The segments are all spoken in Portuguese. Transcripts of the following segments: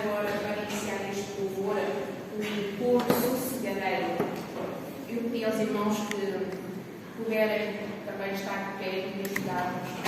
agora para iniciar este louvor o coro sossegadeiro. Eu pedi aos irmãos que puderem também estar de pé e ajudar-nos.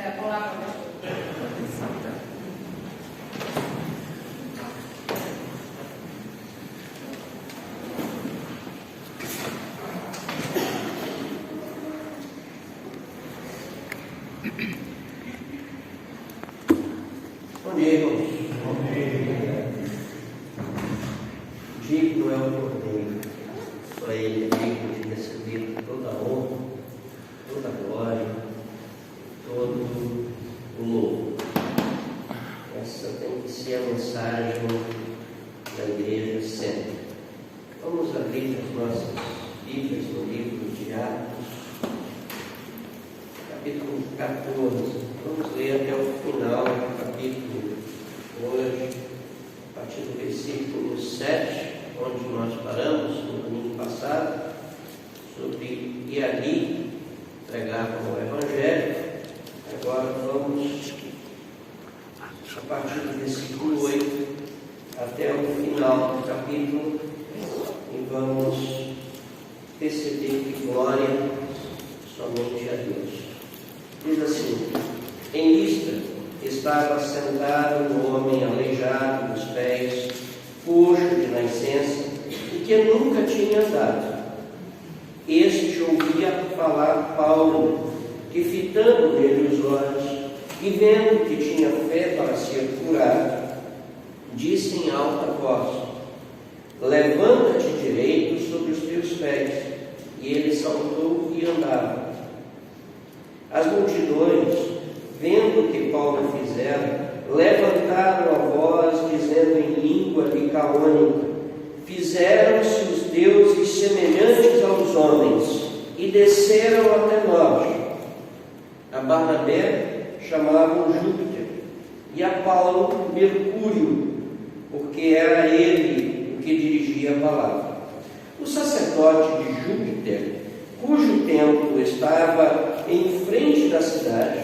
a palavra, pastor. Bom dia, irmãos. Digno é o Cordeiro, só ele é digno de receber toda a honra, toda a glória, todo o louvor. Essa tem que ser a mensagem da igreja sempre. Vamos abrir as nossas Bíblias no livro de Atos, capítulo 14. Vamos ler até o final do capítulo hoje, a partir do versículo 7, onde nós paramos no domingo passado, sobre e ali pregavam o Evangelho. Agora vamos, a partir do versículo 8 até o final do capítulo, e vamos perceber que glória somente a Deus. Diz assim: em Listra estava sentado um homem aleijado dos pés, coxo de nascença, e que nunca tinha andado. Este ouvia falar Paulo, que fitando nele os olhos, e vendo que tinha fé para ser curado, disse em alta voz: levanta-te direito sobre os teus pés. E ele saltou e andava. As multidões, vendo o que Paulo fizera, levantaram a voz, dizendo em língua licaônica: fizeram-se os deuses semelhantes aos homens, e desceram até nós. A Barnabé chamavam Júpiter, e a Paulo Mercúrio, porque era ele o que dirigia a palavra. O sacerdote de Júpiter, cujo templo estava em frente da cidade,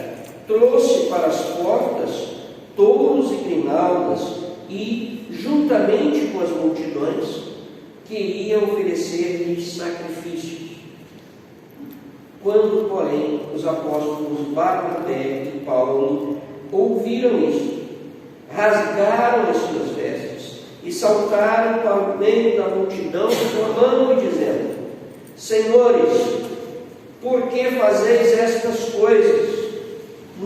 trouxe para as portas touros e grinaldas e, juntamente com as multidões, queria oferecer-lhes sacrifícios. Quando, porém, os apóstolos Barnabé e Paulo ouviram isto, rasgaram as suas vestes e saltaram para o meio da multidão, clamando e dizendo: senhores, por que fazeis estas coisas?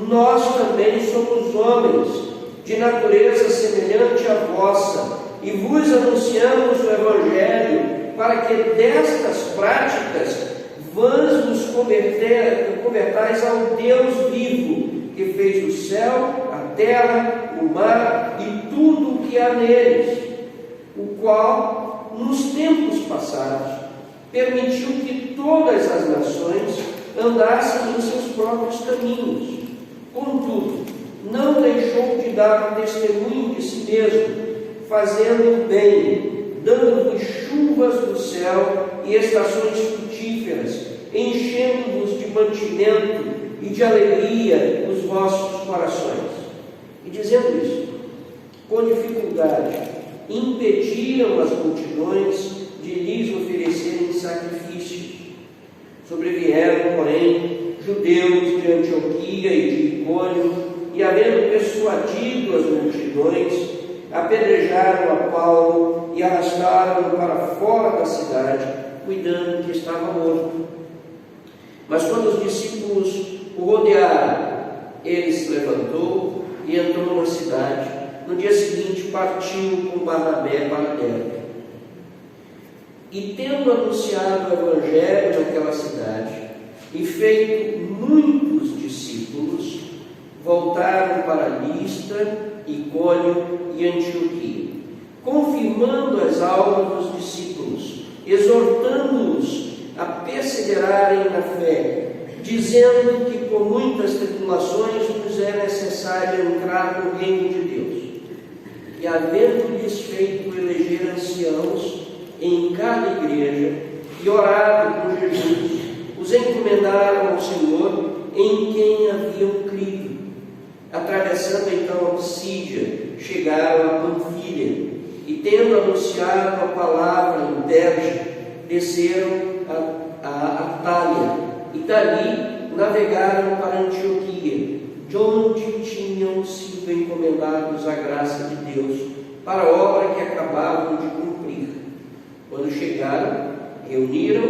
Nós também somos homens, de natureza semelhante à vossa, e vos anunciamos o Evangelho, para que destas práticas vãs vos convertais ao Deus vivo, que fez o céu, a terra, o mar e tudo o que há neles, o qual, nos tempos passados, permitiu que todas as nações andassem em seus próprios caminhos. Contudo, não deixou de dar testemunho de si mesmo, fazendo o bem, dando-vos chuvas do céu e estações frutíferas, enchendo-vos de mantimento e de alegria os vossos corações. E dizendo isso, com dificuldade, impediram as multidões de lhes oferecerem sacrifícios. Sobrevieram, porém, judeus de Antioquia e de Icônio, e havendo persuadido as multidões, apedrejaram a Paulo e arrastaram-no para fora da cidade, cuidando que estava morto. Mas quando os discípulos o rodearam, ele se levantou e entrou na cidade. No dia seguinte partiu com Barnabé para Derbe. E tendo anunciado o Evangelho naquela cidade e feito muitos discípulos, voltaram para Listra, Icônio e Antioquia, confirmando as almas dos discípulos, exortando-os a perseverarem na fé, dizendo que por muitas tribulações nos é necessário entrar no reino de Deus. E havendo-lhes feito eleger anciãos em cada igreja e orado com Jesus, os encomendaram ao Senhor em quem haviam crido. Atravessando então a Psídia, chegaram a Panfilha, e tendo anunciado a palavra em Derbe, desceram a Atália, e dali navegaram para Antioquia, graça de Deus para a obra que acabavam de cumprir. Quando chegaram, reuniram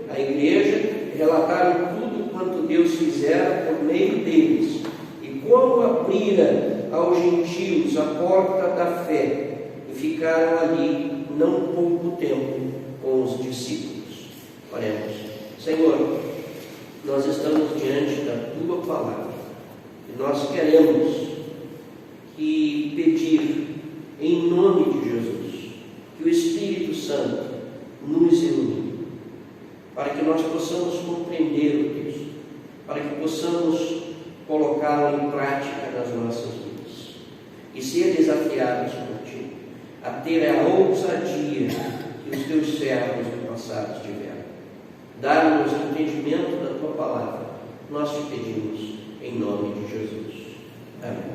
a igreja, relataram tudo quanto Deus fizera por meio deles e como abrira aos gentios a porta da fé, e ficaram ali não pouco tempo com os discípulos. Oremos. Senhor, nós estamos diante da Tua palavra e nós queremos pedir em nome de Jesus que o Espírito Santo nos ilumine, para que nós possamos compreender o texto, para que possamos colocá-lo em prática nas nossas vidas e ser desafiados por Ti a ter a ousadia que os Teus servos no passado tiveram. Dá-nos o entendimento da Tua palavra, nós te pedimos em nome de Jesus. Amém.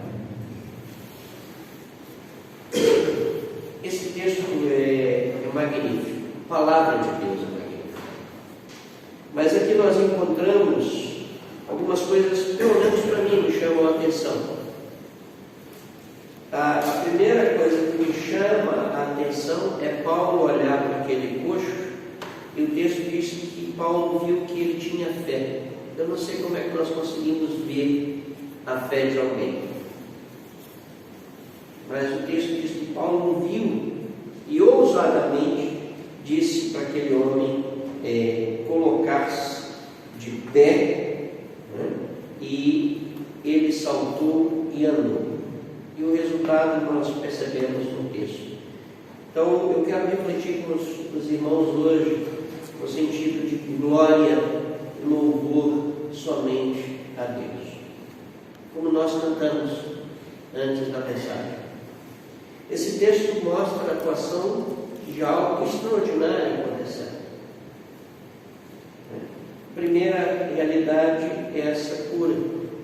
Esse texto é magnífico, a palavra de Deus é magnífica. Mas aqui nós encontramos algumas coisas, pelo menos para mim, me chamam a atenção. A primeira coisa que me chama a atenção é Paulo olhar para aquele coxo, e o texto diz que Paulo viu que ele tinha fé. Eu não sei como é que nós conseguimos ver a fé de alguém, mas o texto diz que Paulo viu e ousadamente disse para aquele homem colocar-se de pé, né? E ele saltou e andou. E o resultado nós percebemos no texto. Então eu quero refletir com os irmãos hoje no sentido de glória e louvor somente a Deus, como nós cantamos antes da mensagem. Esse texto mostra a atuação de algo extraordinário acontecendo. A primeira realidade é essa cura.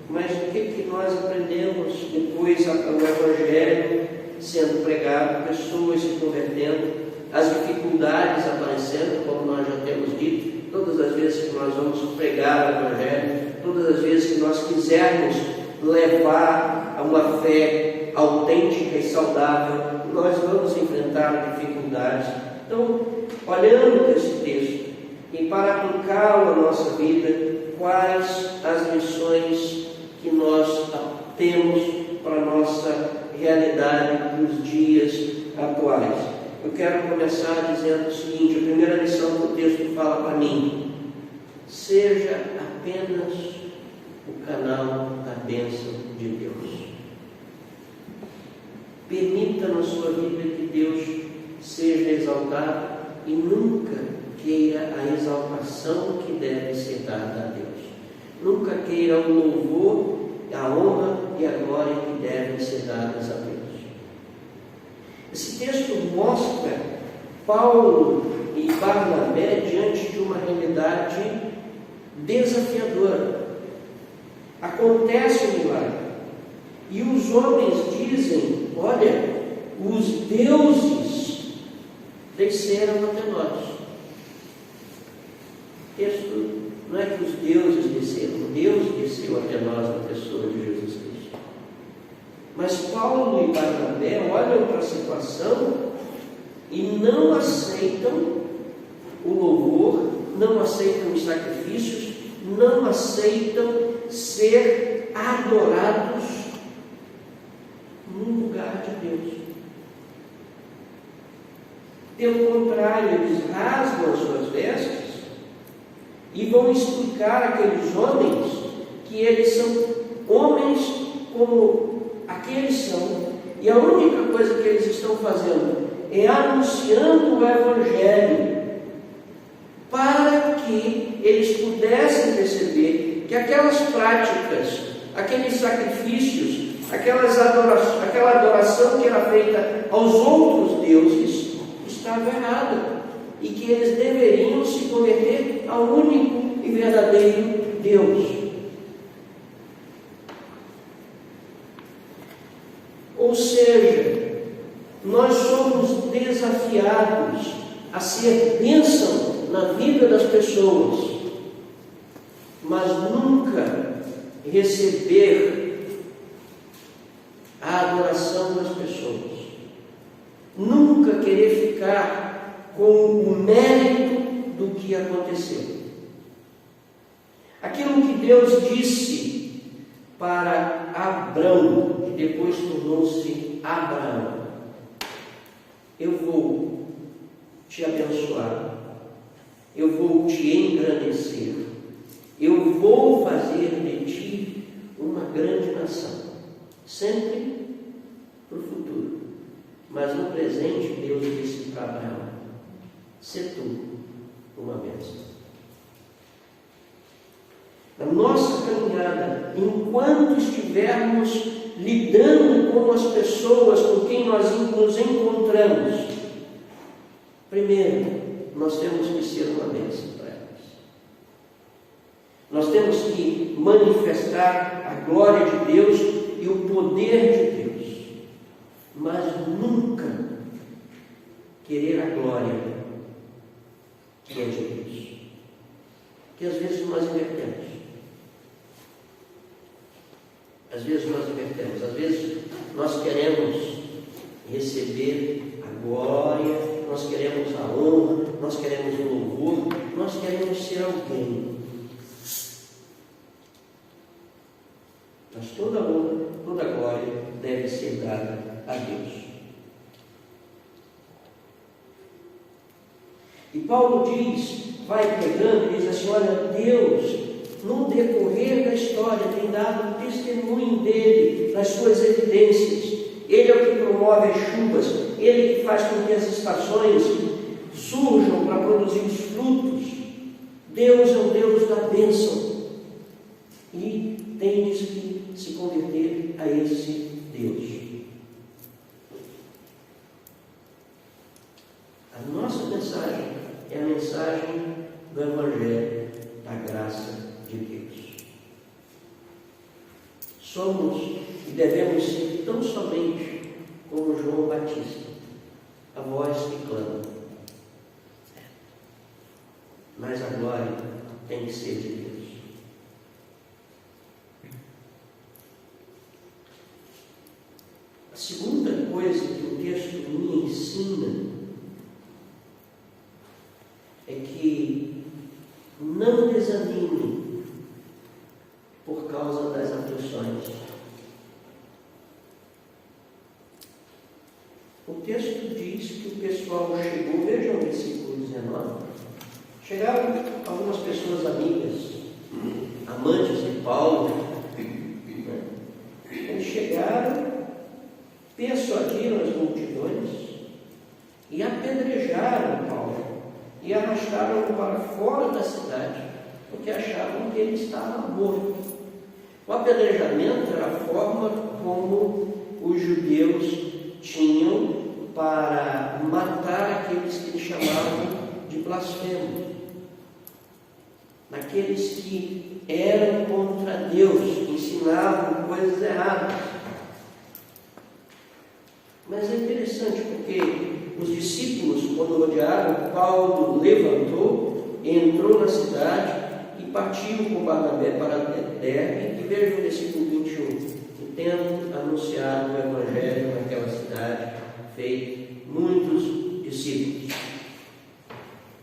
Mas o que nós aprendemos depois do Evangelho sendo pregado, pessoas se convertendo, as dificuldades aparecendo, como nós já temos dito, todas as vezes que nós vamos pregar o Evangelho, todas as vezes que nós quisermos levar a uma fé autêntica e saudável, nós vamos enfrentar dificuldades. Então, olhando esse texto e para aplicá-lo à nossa vida, quais as lições que nós temos para a nossa realidade nos dias atuais? Eu quero começar dizendo o seguinte: a primeira lição que o texto fala para mim: seja apenas o canal da bênção de Deus. Permita na sua vida que Deus seja exaltado e nunca queira a exaltação que deve ser dada a Deus. Nunca queira o louvor, a honra e a glória que devem ser dadas a Deus. Esse texto mostra Paulo e Barnabé diante de uma realidade desafiadora. Acontece um milagre e os homens dizem: olha, os deuses desceram até nós. O texto não é que os deuses desceram, Deus desceu até nós na pessoa de Jesus Cristo. Mas Paulo e Barnabé olham para a situação e não aceitam o louvor, não aceitam os sacrifícios, não aceitam ser adorados no lugar de Deus. Pelo contrário, eles rasgam as suas vestes e vão explicar àqueles homens que eles são homens como aqueles são, e a única coisa que eles estão fazendo é anunciando o Evangelho, para que eles pudessem perceber que aquelas práticas, aqueles sacrifícios, aquela adoração que era feita aos outros deuses estava errada, e que eles deveriam se converter ao único e verdadeiro Deus. Ou seja, nós somos desafiados a ser bênção na vida das pessoas, mas nunca receber a adoração das pessoas. somos. Nunca querer ficar com o mérito do que aconteceu. Aquilo que Deus disse para Abrão, que depois tornou-se Abraão: eu vou te abençoar, eu vou te engrandecer, eu vou fazer de ti uma grande nação. Sempre para o futuro. Mas no presente, Deus disse para Abraão: sê tu uma bênção. Na nossa caminhada, enquanto estivermos lidando com as pessoas com quem nós nos encontramos, primeiro, nós temos que ser uma bênção para elas. Nós temos que manifestar a glória de Deus e o poder de Deus, mas nunca querer a glória que é de Deus, que às vezes nós invertemos. Às vezes nós queremos receber a glória, nós queremos a honra, nós queremos o louvor, nós queremos ser alguém. Mas toda honra, toda glória deve ser dada a Deus. E Paulo vai pregando e diz assim: olha, Deus, no decorrer da história, tem dado um testemunho dele, das suas evidências. Ele é o que promove as chuvas, ele que faz com que as estações surjam para produzir os frutos. Deus é o Deus da bênção. E tens que se converter a esse Deus. A nossa mensagem é a mensagem do Evangelho da graça de Deus. Somos e devemos ser tão somente como João Batista, a voz que clama. Mas a glória tem que ser de Deus. A segunda coisa que o texto me ensina é que não desanime por causa das aflições. O texto diz que o pessoal chegou, vejam o versículo 19, chegaram algumas pessoas amigas, amantes de Paulo, né? Eles chegaram, persuadiram as multidões e apedrejaram Paulo e arrastaram-o para fora da cidade, porque achavam que ele estava morto. O apedrejamento era a forma como os judeus tinham para matar aqueles que eles chamavam de blasfemos, aqueles que eram contra Deus, que ensinavam coisas erradas. Mas é interessante porque os discípulos, quando rodearam, Paulo levantou, entrou na cidade e partiu com Barnabé para Derbe. E veja o versículo 21. E tendo anunciado o Evangelho naquela cidade, feito muitos discípulos.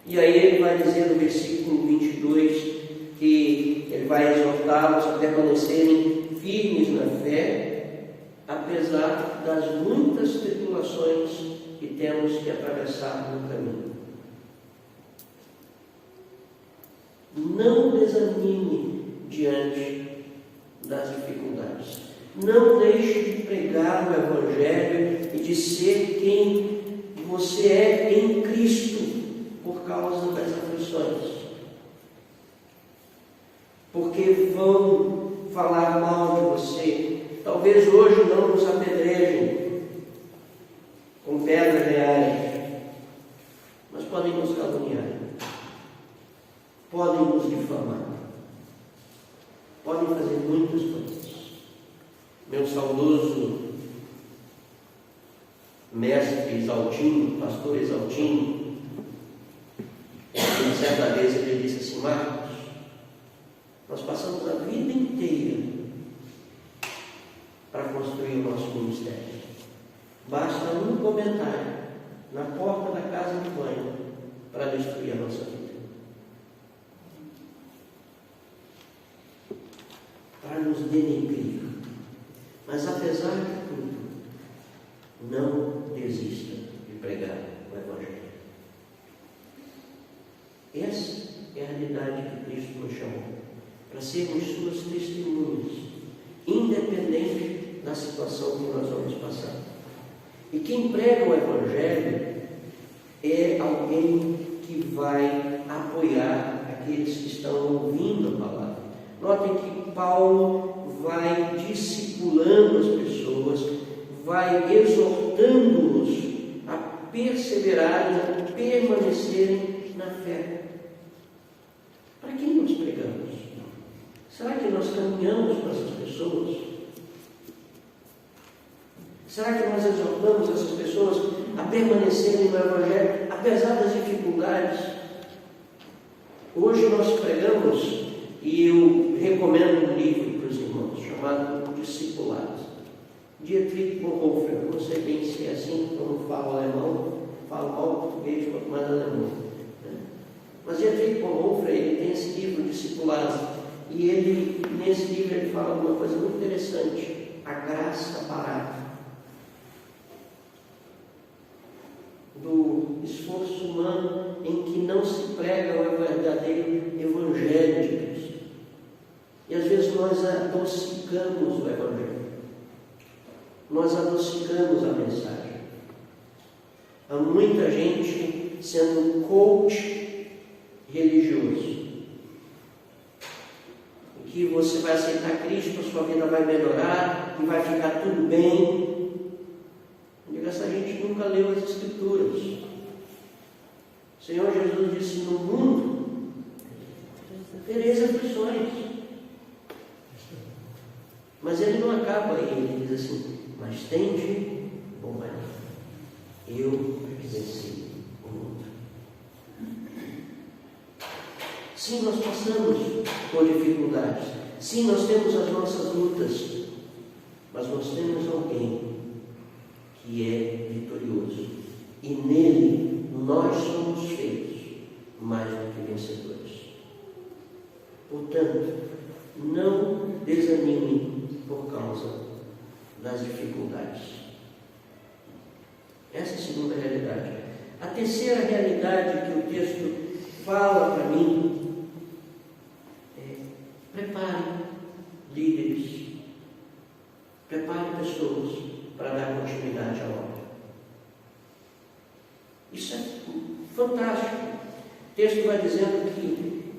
E aí ele vai dizer no versículo 22 que ele vai exortá-los a permanecerem firmes na fé, apesar das muitas tribulações que temos que atravessar no caminho. Não desanime diante das dificuldades. Não deixe de pregar o Evangelho e de ser quem você é em Cristo por causa das aflições. Porque vão falar mal de você. Talvez hoje não nos apedrejem com pedras reais, mas podem nos caluniar, podem nos difamar, podem fazer muitas coisas. Meu saudoso mestre Exaltino, pastor Exaltino, certa vez ele disse assim: Marcos, nós passamos a vida inteira para construir o nosso ministério. comentário na porta da casa de banho para destruir a nossa vida, para nos denegrir. Mas apesar de tudo, não desista de pregar o Evangelho. Essa é a realidade que Cristo nos chamou, para sermos suas testemunhas, independente da situação que nós vamos passar. E quem prega o Evangelho é alguém que vai apoiar aqueles que estão ouvindo a palavra. Notem que Paulo vai discipulando as pessoas, vai exortando-os a perseverarem, a permanecerem na fé. Para quem nós pregamos? Será que nós caminhamos para essas pessoas? Será que nós exortamos essas pessoas a permanecerem no Evangelho, apesar das dificuldades? Hoje nós pregamos, e eu recomendo um livro para os irmãos, chamado Discipulado. Dietrich Bonhoeffer, eu não sei bem se é assim, como falo alemão, falo mal português, quanto mais alemão. Mas Dietrich Bonhoeffer, ele tem esse livro Discipulado, e ele, nesse livro, ele fala uma coisa muito interessante: a graça barata do esforço humano em que não se prega o verdadeiro Evangelho de Cristo. E às vezes nós adocicamos o Evangelho, nós adocicamos a mensagem. Há muita gente sendo coach religioso, em que você vai aceitar Cristo, a sua vida vai melhorar e vai ficar tudo bem. Essa gente nunca leu as Escrituras. O Senhor Jesus disse: no mundo tereis aflições. Mas ele não acaba aí, ele diz assim: mas tende bom ânimo, eu venci o mundo. Sim, nós passamos por dificuldades. Sim, nós temos as nossas lutas. Mas nós temos alguém que é vitorioso, e nele nós somos feitos mais do que vencedores. Portanto, não desanime por causa das dificuldades. Essa é a segunda realidade. A terceira realidade que o texto fala para mim é: prepare líderes, prepare pessoas para dar continuidade à obra. Isso é fantástico. O texto vai dizendo que,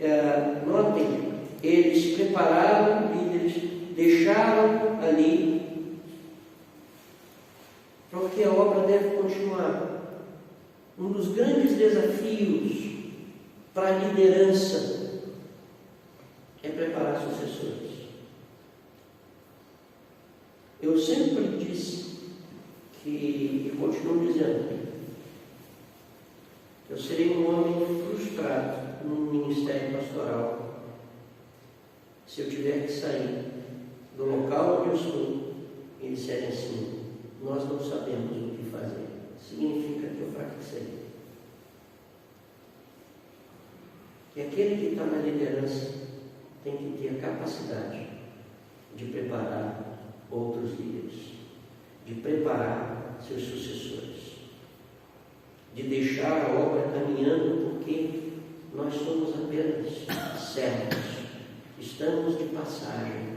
notem, eles prepararam líderes, deixaram ali, porque a obra deve continuar. Um dos grandes desafios para a liderança é preparar sucessores. Eu sempre disse e continuo dizendo, eu serei um homem frustrado no ministério pastoral se eu tiver que sair do local onde eu estou e disserem assim: nós não sabemos o que fazer. Significa que eu fracassei. E aquele que está na liderança tem que ter a capacidade de preparar outros líderes, de preparar seus sucessores, de deixar a obra caminhando, porque nós somos apenas servos, estamos de passagem.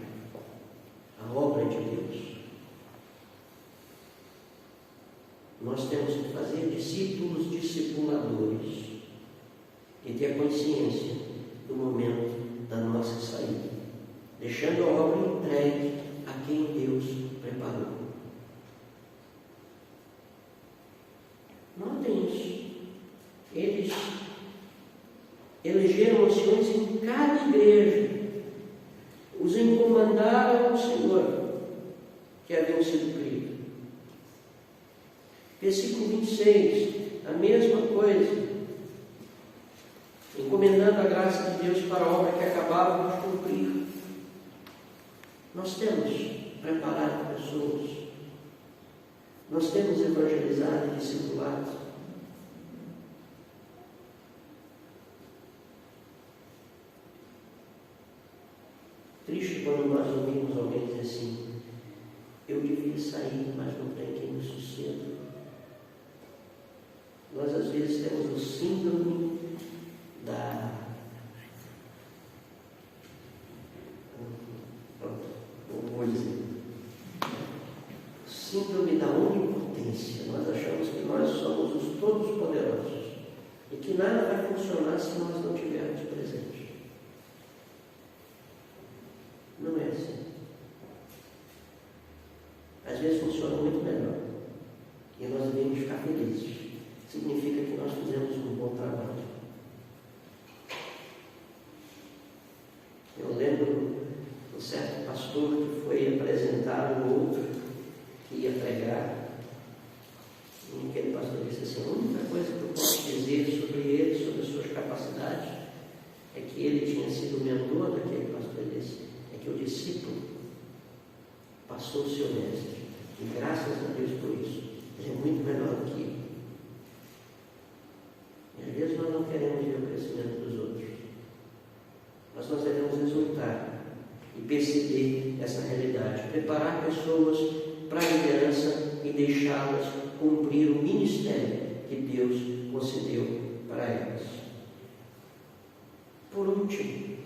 A obra de Deus. Nós temos que fazer discípulos discipuladores e ter consciência do momento da nossa saída, deixando a obra entregue a quem Deus preparou. Notem isso. Eles elegeram anciões em cada igreja, os encomendaram ao Senhor, que haviam sido cridos. Versículo 26, a mesma coisa, encomendando a graça de Deus para a obra que acabávamos de cumprir. Nós temos preparado pessoas Nós temos evangelizado e discipulado. Triste quando nós ouvimos alguém dizer assim: eu devia sair, mas não tem quem me sustente. Nós às vezes temos o síndrome da... Vou dizer. Síndrome da onipotência. Nós achamos que nós somos os todos poderosos e que nada vai funcionar se nós não tivermos presente. Não é assim. Às vezes funciona muito melhor e nós devemos ficar felizes. Significa que nós fizemos um bom trabalho. Eu lembro de um certo pastor que foi apresentar um outro que ia pregar, e aquele pastor disse assim: a única coisa que eu posso dizer sobre ele, sobre as suas capacidades, é que ele tinha sido mentor daquele pastor. Ele disse: é que o discípulo passou o seu mestre, e graças a Deus por isso, ele é muito melhor do que ele. E às vezes nós não queremos ver o crescimento dos outros, mas nós devemos exultar e perceber essa realidade, preparar pessoas para a liderança e deixá-las cumprir o ministério que Deus concedeu para elas. Por último,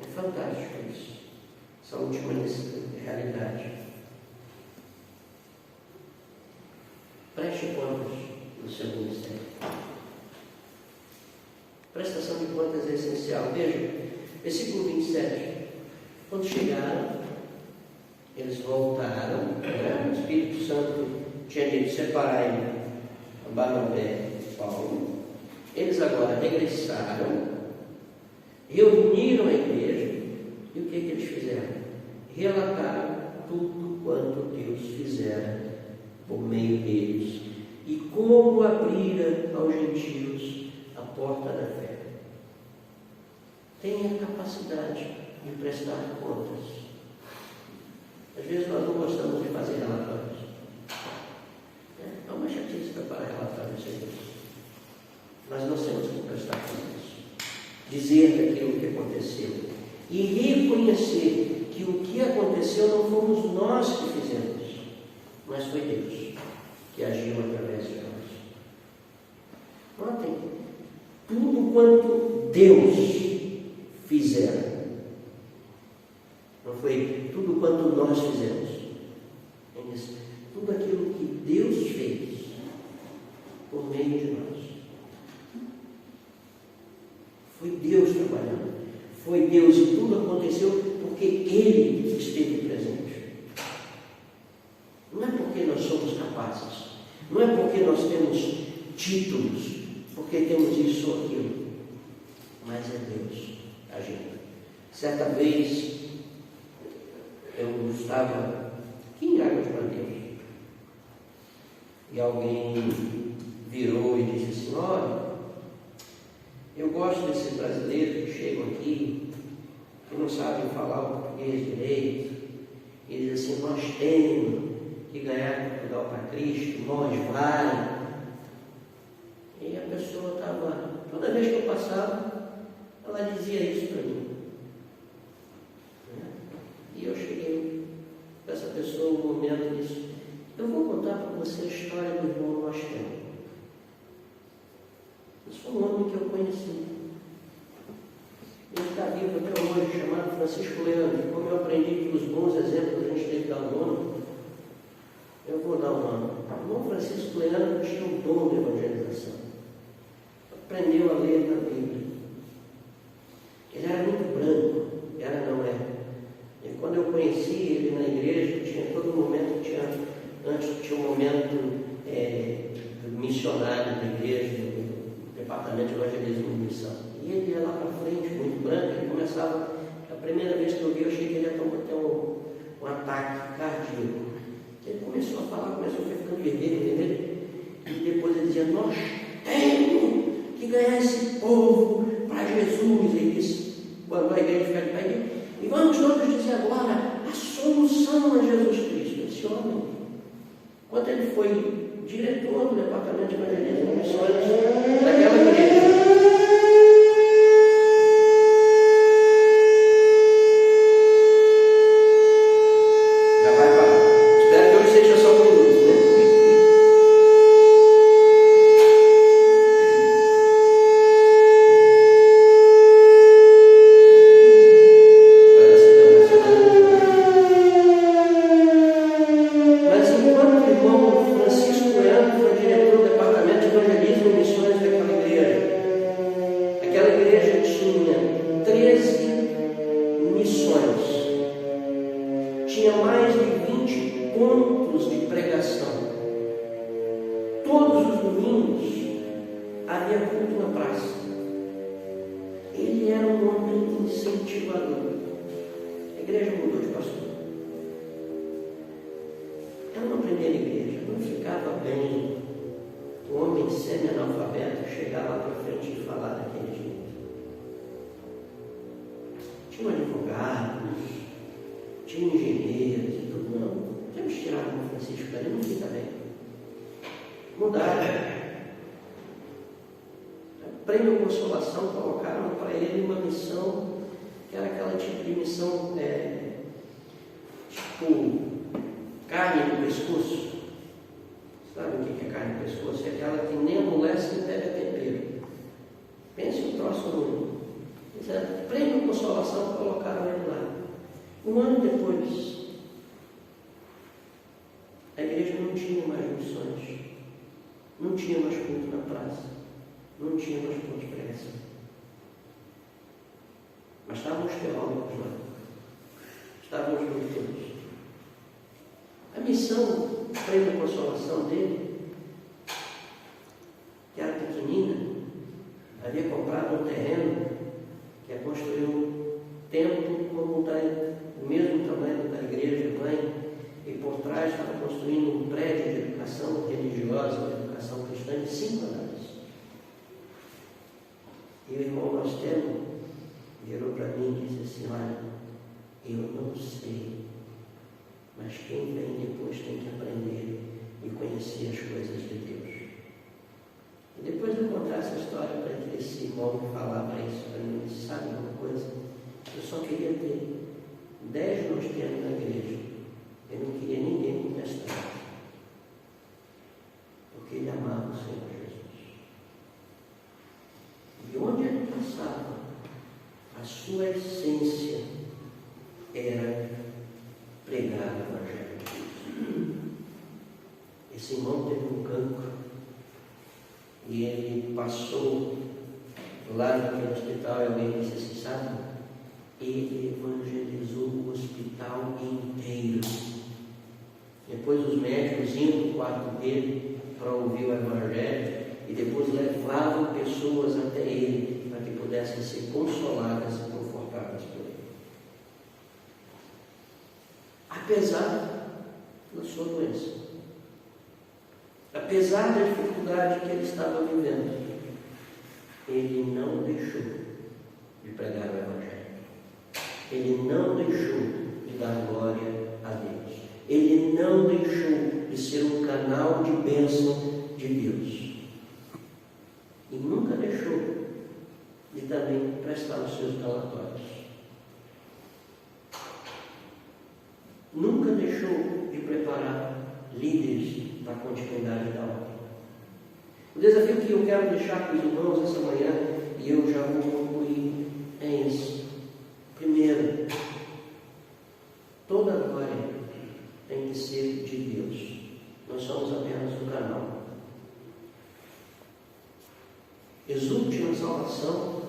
é fantástico isso, essa última realidade. Preste contas no seu ministério. Prestação de contas é essencial. Veja, versículo 27. Quando chegaram, eles voltaram, né? O Espírito Santo tinha dito: separai Barnabé e Paulo. Eles agora regressaram, reuniram a igreja, e o que eles fizeram? Relataram tudo quanto Deus fizera por meio deles e como abrira aos gentios a porta da fé. Tenha capacidade de prestar contas. Às vezes nós não gostamos de fazer relatórios. É uma chatice preparar relatórios sobre isso. Mas nós temos que prestar contas. Dizer daquilo que aconteceu. E reconhecer que o que aconteceu não fomos nós que fizemos, mas foi Deus que agiu através de nós. Notem, tudo quanto Deus fizera. Não foi tudo quanto nós fizemos. Tudo aquilo que Deus fez por meio de nós. Foi Deus trabalhando. Foi Deus, e tudo aconteceu porque Ele esteve presente. Não é porque nós somos capazes. Não é porque nós temos títulos, porque temos isso ou aquilo. Mas é Deus agindo. Certa vez, eu estava aqui em Águas Branquinhas e alguém virou e disse assim: olha, eu gosto desses brasileiros que chegam aqui, que não sabem falar o português direito, e dizem assim: nós temos que ganhar Portugal para Cristo, nós vai. E a pessoa estava, toda vez que eu passava, ela dizia isso para mim. E eu cheguei para essa pessoa no momento e disse: eu vou contar para você a história do irmão Mastelo. Esse foi um homem que eu conheci. Ele está vivo até hoje, chamado Francisco Leandro. Como eu aprendi que os bons exemplos a gente tem que dar o nome, eu vou dar o nome. O irmão Francisco Leandro tinha um dom de evangelização. Aprendeu a ler na Bíblia. Ele era muito branco, não é. E quando eu conheci ele na igreja, tinha todo momento, antes tinha um momento missionário da igreja, do departamento de evangelismo e missão. E ele ia lá para frente, muito branco, ele começava, a primeira vez que eu vi, eu achei que ele ia ter um ataque cardíaco. Ele começou a falar, começou a ficar ficando vermelho, e depois ele dizia: nós temos que ganhar esse povo para Jesus. Ele disse, quando a igreja fica de pé, e vamos todos dizer agora: a solução a Jesus Cristo. Esse homem, quando ele foi diretor do departamento de evangelismo e missões daquela igreja, tinha mais de 20 pontos de pregação. Todos os domingos havia culto na praça. Ele era um homem incentivador. A igreja mudou de pastor. Era uma primeira igreja, não ficava bem o homem semi-analfabeto chegar lá para frente e falar daquele jeito. Tinha advogados, tinha engenheiros e tudo. Não, temos que tirar o Francisco dali, não fica bem. Mudaram. Prêmio Consolação colocaram para ele uma missão, que era aquela tipo de missão, tipo carne no pescoço. Sabe o que é carne no pescoço? É aquela que nem amolece nem pega tempero. Pense um troço ruim. Prêmio Consolação colocaram ele lá. Um ano depois, a igreja não tinha mais missões, não tinha mais culto na praça, não tinha mais ponto de pregação. Mas estavam os teólogos lá, estavam os doutores. A missão, o prêmio de consolação dele, que era pequenina, havia comprado um terreno que é construir um templo como o mesmo tamanho da igreja mãe, e por trás estava construindo um prédio de educação religiosa, de educação cristã de 5 andares. E o irmão Nostelo virou para mim e disse assim: olha, eu não sei, mas quem vem depois tem que aprender e conhecer as coisas de Deus. E depois de eu contar essa história para que esse irmão falava isso para mim, disse: sabe uma coisa? Eu só queria ter 10 nostemos na igreja. Eu não queria ninguém contestar. Porque ele amava o Senhor Jesus. E onde ele passava, a sua essência era pregar o Evangelho. Esse irmão teve um cancro e ele passou lá naquele hospital e alguém disse assim: sabe, ele evangelizou o hospital inteiro. Depois os médicos iam no quarto dele para ouvir o Evangelho e depois levavam pessoas até ele para que pudessem ser consoladas e confortadas por ele. Apesar da sua doença, apesar da dificuldade que ele estava vivendo, ele não deixou de pregar o Evangelho. Ele não deixou de dar glória a Deus. Ele não deixou de ser um canal de bênção de Deus. E nunca deixou de também prestar os seus relatórios. Nunca deixou de preparar líderes para a continuidade da obra. O desafio que eu quero deixar para os irmãos essa manhã, e eu já vou concluir, é esse. Primeiro, toda a glória tem que ser de Deus. Nós somos apenas um canal. Exulte na salvação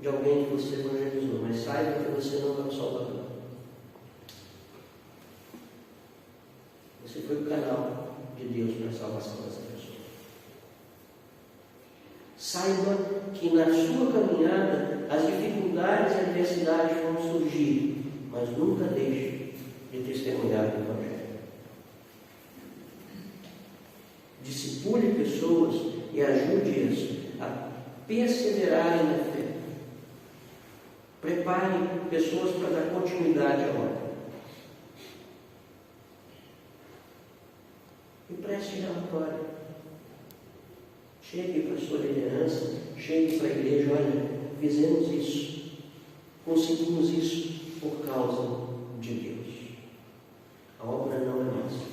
de alguém que você evangelizou, mas saiba que você não é o Salvador. Você foi o canal de Deus para a salvação dessa pessoa. Saiba que na sua caminhada as dificuldades e adversidades vão surgir, mas nunca deixe de testemunhar o Evangelho. Discipule pessoas e ajude-as a perseverarem na fé. Prepare pessoas para dar continuidade à obra. este relatório. Chegue para a sua liderança, chegue para a igreja, olha, fizemos isso, conseguimos isso por causa de Deus. A obra não é nossa,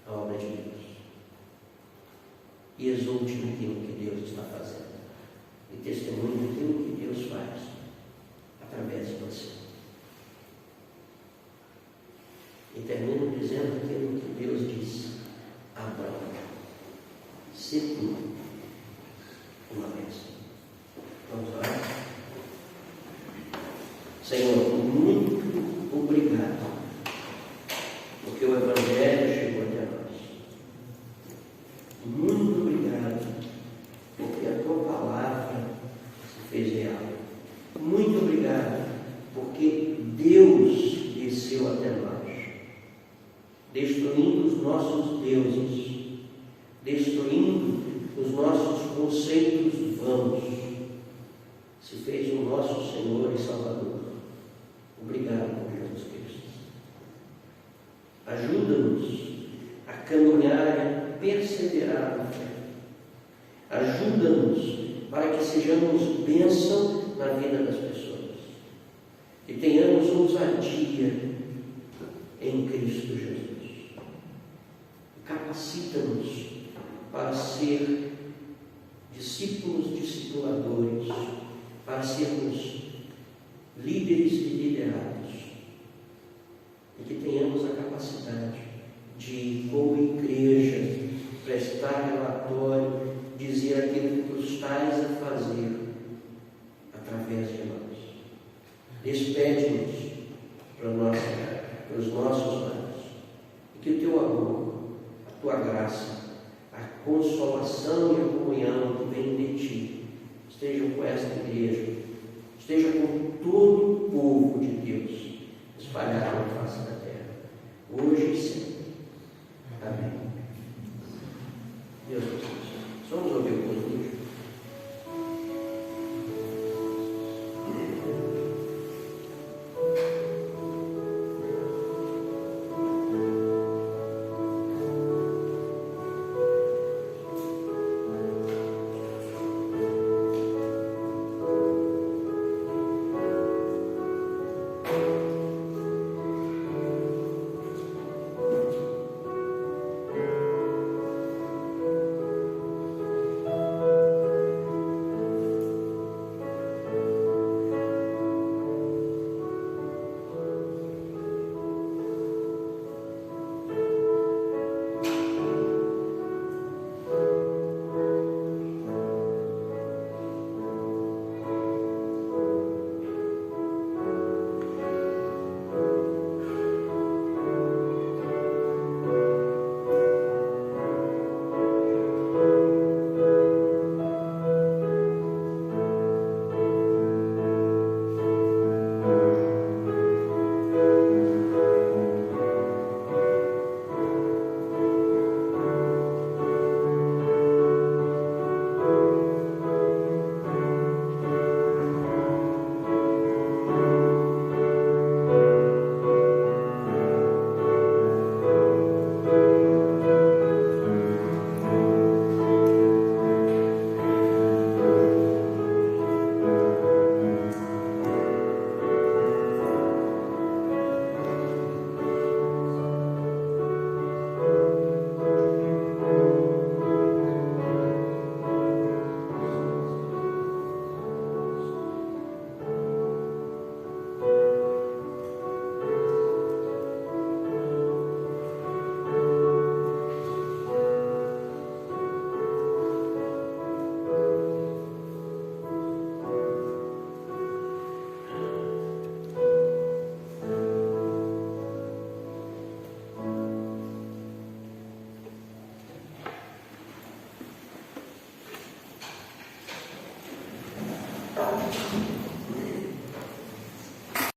a obra é de Deus. E exulte naquilo que Deus está fazendo. E testemunhe daquilo que Deus faz através de você. E termino dizendo aquilo que Deus disse a Abraão: se tu uma bênção. Vamos orar? Senhor, muito obrigado, porque o Evangelho chegou até nós. Muito obrigado, porque a tua palavra se fez real. Muito obrigado, porque Deus desceu até nós, destruindo os nossos deuses, destruindo os nossos conceitos vãos, se fez o nosso Senhor e Salvador. Obrigado por Jesus Cristo. Ajuda-nos a caminhar e a perseverar na fé. Ajuda-nos para que sejamos bênção na vida das pessoas, que tenhamos ousadia em Cristo Jesus. Capacita-nos para ser discípulos, discipuladores, para sermos líderes e liderados, e que tenhamos a capacidade de, como igreja, prestar relatório, dizer aquilo que tu estás a fazer através de nós. Despede-nos para os nossos lares, e que o teu amor, a tua graça, a consolação e a comunhão que vem de ti estejam com esta igreja, esteja com todo o povo de Deus espalhado na face da terra, hoje e sempre. Amém. Deus abençoe. Vamos ouvir o convite. Thank you.